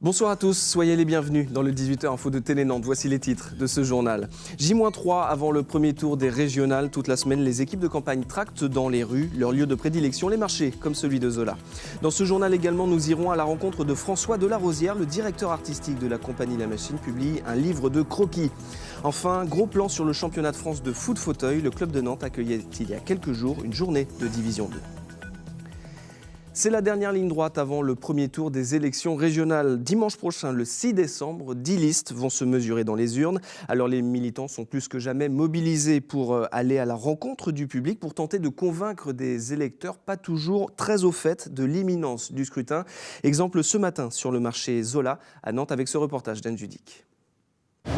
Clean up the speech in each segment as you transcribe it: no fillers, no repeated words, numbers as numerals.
Bonsoir à tous, soyez les bienvenus dans le 18h Info de Télé Nantes. Voici les titres de ce journal. J-3 avant le premier tour des régionales. Toute la semaine, les équipes de campagne tractent dans les rues leurs lieux de prédilection, les marchés, comme celui de Zola. Dans ce journal également, nous irons à la rencontre de François Delarosière, le directeur artistique de la compagnie La Machine, publie un livre de croquis. Enfin, gros plan sur le championnat de France de foot fauteuil. Le club de Nantes accueillait il y a quelques jours une journée de Division 2. C'est la dernière ligne droite avant le premier tour des élections régionales. Dimanche prochain, le 6 décembre, 10 listes vont se mesurer dans les urnes. Alors les militants sont plus que jamais mobilisés pour aller à la rencontre du public, pour tenter de convaincre des électeurs pas toujours très au fait de l'imminence du scrutin. Exemple ce matin sur le marché Zola à Nantes avec ce reportage d'Anne Judic.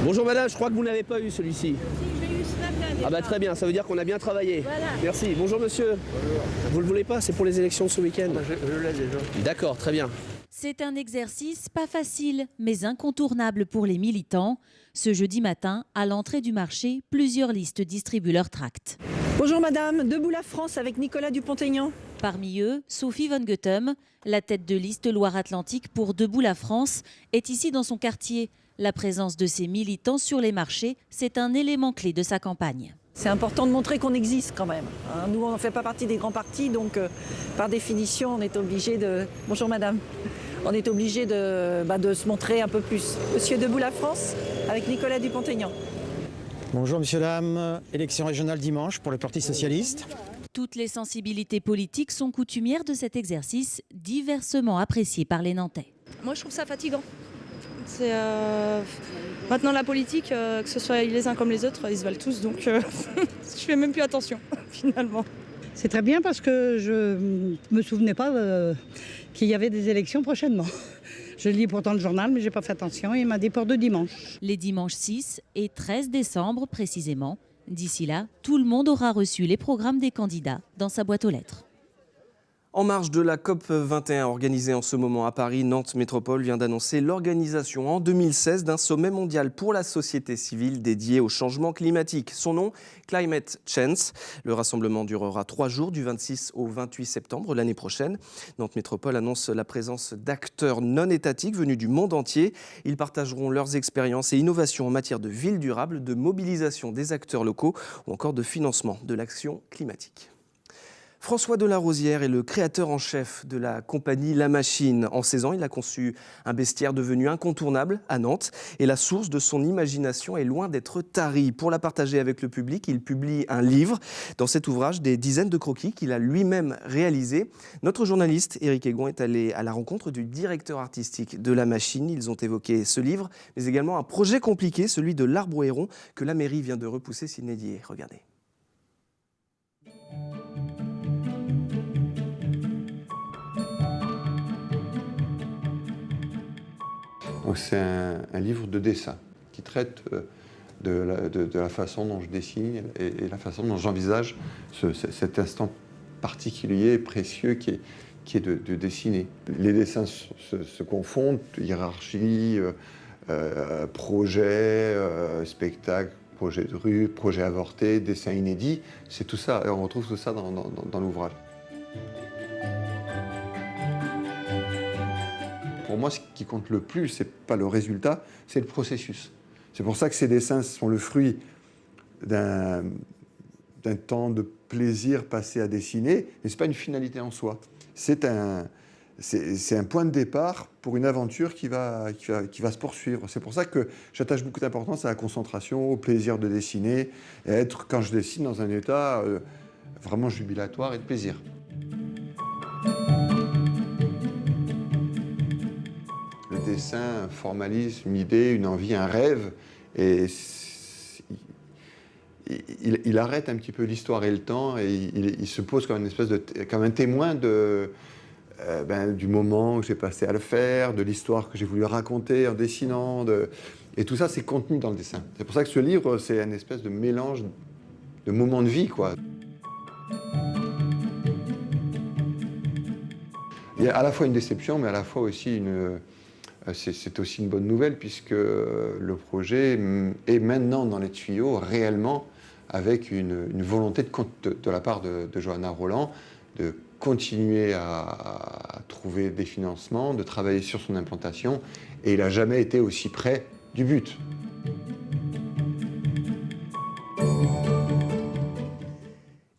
Bonjour madame, je crois que vous n'avez pas eu celui-ci. Si, j'ai eu ce matin déjà. Ah bah très bien, ça veut dire qu'on a bien travaillé. Voilà. Merci. Bonjour monsieur. Bonjour. Vous le voulez pas, c'est pour les élections ce week-end. Je l'ai déjà. D'accord, très bien. C'est un exercice pas facile, mais incontournable pour les militants. Ce jeudi matin, à l'entrée du marché, plusieurs listes distribuent leurs tracts. Bonjour madame, Debout la France avec Nicolas Dupont-Aignan. Parmi eux, Sophie Von Goethem, la tête de liste Loire-Atlantique pour Debout la France, est ici dans son quartier. La présence de ces militants sur les marchés, c'est un élément clé de sa campagne. C'est important de montrer qu'on existe quand même. Nous, on ne fait pas partie des grands partis, donc par définition, on est obligé de... Bonjour madame. On est obligé de se montrer un peu plus. Monsieur Debout la France avec Nicolas Dupont-Aignan. Bonjour monsieur, dame. Élection régionale dimanche pour le Parti socialiste. Toutes les sensibilités politiques sont coutumières de cet exercice, diversement apprécié par les Nantais. Moi, je trouve ça fatigant. C'est maintenant la politique, que ce soit les uns comme les autres, ils se valent tous, donc je fais même plus attention finalement. C'est très bien parce que je me souvenais pas qu'il y avait des élections prochainement. Je lis pourtant le journal, mais j'ai pas fait attention et il m'a dit pour de dimanche. Les dimanches 6 et 13 décembre précisément. D'ici là, tout le monde aura reçu les programmes des candidats dans sa boîte aux lettres. En marge de la COP 21 organisée en ce moment à Paris, Nantes Métropole vient d'annoncer l'organisation en 2016 d'un sommet mondial pour la société civile dédié au changement climatique. Son nom, Climate Change. Le rassemblement durera 3 jours du 26 au 28 septembre l'année prochaine. Nantes Métropole annonce la présence d'acteurs non étatiques venus du monde entier. Ils partageront leurs expériences et innovations en matière de ville durable, de mobilisation des acteurs locaux ou encore de financement de l'action climatique. François Delarosière est le créateur en chef de la compagnie La Machine. En 16 ans, il a conçu un bestiaire devenu incontournable à Nantes. Et la source de son imagination est loin d'être tarie. Pour la partager avec le public, il publie un livre. Dans cet ouvrage, des dizaines de croquis qu'il a lui-même réalisés. Notre journaliste Éric Egon est allé à la rencontre du directeur artistique de La Machine. Ils ont évoqué ce livre, mais également un projet compliqué, celui de l'Arbre au Héron, que la mairie vient de repousser sine die. Regardez. C'est un livre de dessin qui traite de la façon dont je dessine et la façon dont j'envisage cet instant particulier et précieux qui est de dessiner. Les dessins se confondent, hiérarchie, projet, spectacle, projet de rue, projet avorté, dessin inédit, c'est tout ça, et on retrouve tout ça dans l'ouvrage. Pour moi, ce qui compte le plus, c'est pas le résultat, c'est le processus. C'est pour ça que ces dessins sont le fruit d'un temps de plaisir passé à dessiner, mais c'est pas une finalité en soi. C'est un point de départ pour une aventure qui va se poursuivre. C'est pour ça que j'attache beaucoup d'importance à la concentration, au plaisir de dessiner, et à être, quand je dessine, dans un état vraiment jubilatoire et de plaisir. Le dessin formalise une idée, une envie, un rêve, et il arrête un petit peu l'histoire et le temps, et il se pose comme une espèce comme un témoin du moment où j'ai passé à le faire, de l'histoire que j'ai voulu raconter en dessinant, et tout ça c'est contenu dans le dessin. C'est pour ça que ce livre, c'est une espèce de mélange de moments de vie, quoi. Il y a à la fois une déception, mais à la fois aussi c'est aussi une bonne nouvelle, puisque le projet est maintenant dans les tuyaux, réellement, avec une volonté de la part de Johanna Roland de continuer à trouver des financements, de travailler sur son implantation, et il n'a jamais été aussi près du but.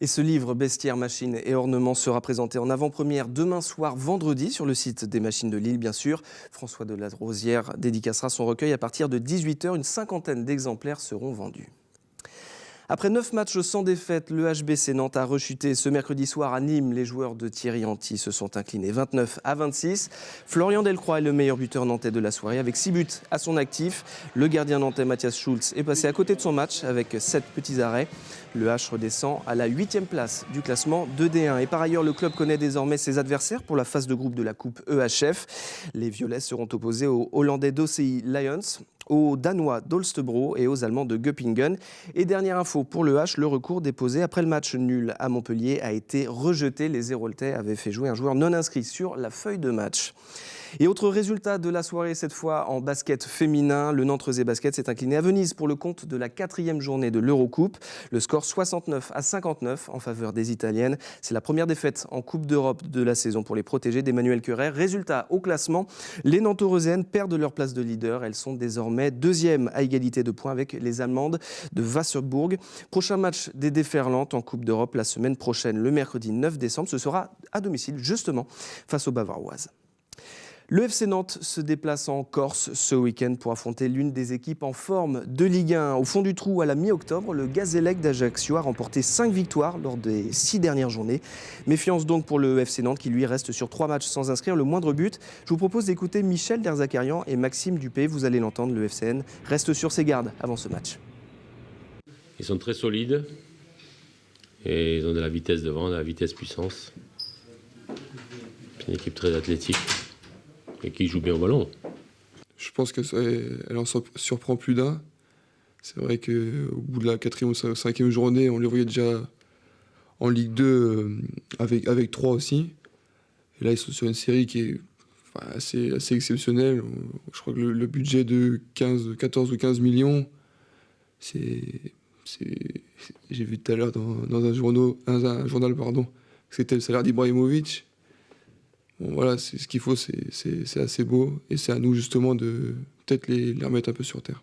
Et ce livre, Bestiaires, Machines et Ornements, sera présenté en avant-première demain soir, vendredi, sur le site des Machines de Lille, bien sûr. François Delarosière dédicacera son recueil à partir de 18 h. Une cinquantaine d'exemplaires seront vendus. Après 9 matchs sans défaite, le HBC Nantes a rechuté ce mercredi soir à Nîmes. Les joueurs de Thierry Henty se sont inclinés 29-26. Florian Delcroix est le meilleur buteur nantais de la soirée avec 6 buts à son actif. Le gardien nantais Mathias Schulz est passé à côté de son match avec 7 petits arrêts. Le H redescend à la 8e place du classement de D1. Et par ailleurs, le club connaît désormais ses adversaires pour la phase de groupe de la Coupe EHF. Les Violets seront opposés aux Hollandais d'OCI Lions, aux Danois d'Holstebro et aux Allemands de Göppingen. Et dernière info pour le H, le recours déposé après le match nul à Montpellier a été rejeté. Les Héroltais avaient fait jouer un joueur non inscrit sur la feuille de match. Et autre résultat de la soirée, cette fois en basket féminin, le Nantes-Rezé Basket s'est incliné à Venise pour le compte de la 4e journée de l'Eurocoupe. Le score 69-59 en faveur des Italiennes. C'est la première défaite en Coupe d'Europe de la saison pour les protégés d'Emmanuel Querrer. Résultat au classement, les Nantes-Eurosiennes perdent leur place de leader. Elles sont désormais 2e à égalité de points avec les Allemandes de Wasserburg. Prochain match des déferlantes en Coupe d'Europe la semaine prochaine, le mercredi 9 décembre. Ce sera à domicile justement face aux Bavaroises. Le FC Nantes se déplace en Corse ce week-end pour affronter l'une des équipes en forme de Ligue 1. Au fond du trou, à la mi-octobre, le Gazélec d'Ajaccio a remporté 5 victoires lors des 6 dernières journées. Méfiance donc pour le FC Nantes qui lui reste sur 3 matchs sans inscrire le moindre but. Je vous propose d'écouter Michel Derzakarian et Maxime Dupé. Vous allez l'entendre, le FCN reste sur ses gardes avant ce match. Ils sont très solides et ils ont de la vitesse devant, de la vitesse puissance. C'est une équipe très athlétique et qui joue bien au ballon. Je pense qu'elle en surprend plus d'un. C'est vrai qu'au bout de la 4e ou 5e journée, on les voyait déjà en Ligue 2 avec 3 aussi. Et là, ils sont sur une série qui est assez exceptionnelle. Je crois que le budget de 14 ou 15 millions, j'ai vu tout à l'heure dans un journal, que c'était le salaire d'Ibrahimovic. Bon, voilà, ce qu'il faut, c'est assez beau. Et c'est à nous, justement, de peut-être les remettre un peu sur terre.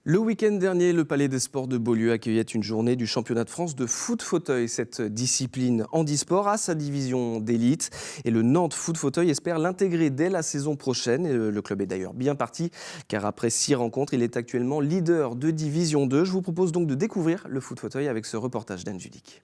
Le week-end dernier, le Palais des Sports de Beaulieu accueillait une journée du championnat de France de foot fauteuil. Cette discipline handisport a sa division d'élite et le Nantes Foot Fauteuil espère l'intégrer dès la saison prochaine. Et le club est d'ailleurs bien parti car après 6 rencontres, il est actuellement leader de division 2. Je vous propose donc de découvrir le foot fauteuil avec ce reportage d'Anne Judic.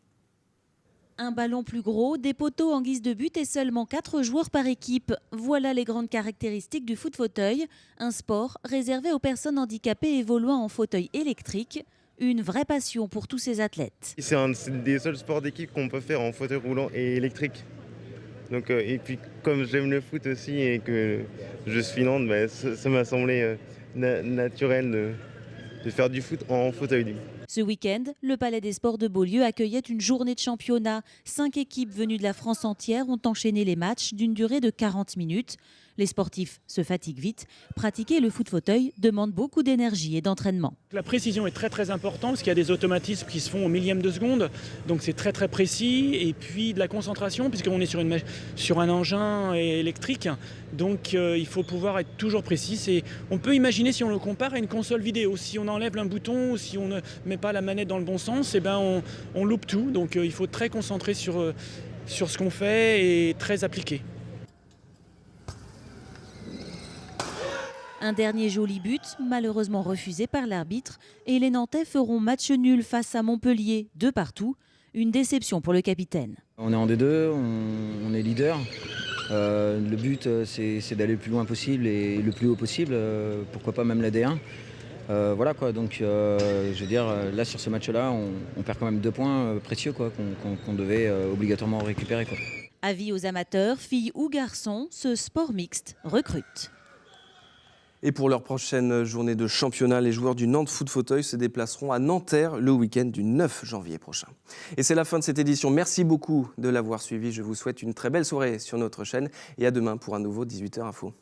Un ballon plus gros, des poteaux en guise de but et seulement 4 joueurs par équipe. Voilà les grandes caractéristiques du foot fauteuil. Un sport réservé aux personnes handicapées évoluant en fauteuil électrique. Une vraie passion pour tous ces athlètes. C'est un des seuls sports d'équipe qu'on peut faire en fauteuil roulant et électrique. Donc, et puis comme j'aime le foot aussi et que je suis Nantes, ça m'a semblé naturel de faire du foot en fauteuil. Ce week-end, le Palais des Sports de Beaulieu accueillait une journée de championnat. 5 équipes venues de la France entière ont enchaîné les matchs d'une durée de 40 minutes. Les sportifs se fatiguent vite. Pratiquer le foot fauteuil demande beaucoup d'énergie et d'entraînement. La précision est très très importante parce qu'il y a des automatismes qui se font au millième de seconde. Donc c'est très très précis. Et puis de la concentration puisqu'on est sur un engin électrique. Donc il faut pouvoir être toujours précis. On peut imaginer si on le compare à une console vidéo. Si on enlève un bouton ou si on ne met pas la manette dans le bon sens, on loupe tout. Donc il faut être très concentré sur ce qu'on fait et très appliqué. Un dernier joli but, malheureusement refusé par l'arbitre, et les Nantais feront match nul face à Montpellier, 2 partout. Une déception pour le capitaine. On est en D2, on est leader. Le but, c'est d'aller le plus loin possible et le plus haut possible. Pourquoi pas même la D1. Voilà quoi, donc je veux dire, là sur ce match-là, on perd quand même 2 points précieux quoi, qu'on devait obligatoirement récupérer quoi. Avis aux amateurs, filles ou garçons, ce sport mixte recrute. Et pour leur prochaine journée de championnat, les joueurs du Nantes Foot Fauteuil se déplaceront à Nanterre le week-end du 9 janvier prochain. Et c'est la fin de cette édition. Merci beaucoup de l'avoir suivi. Je vous souhaite une très belle soirée sur notre chaîne et à demain pour un nouveau 18h Info.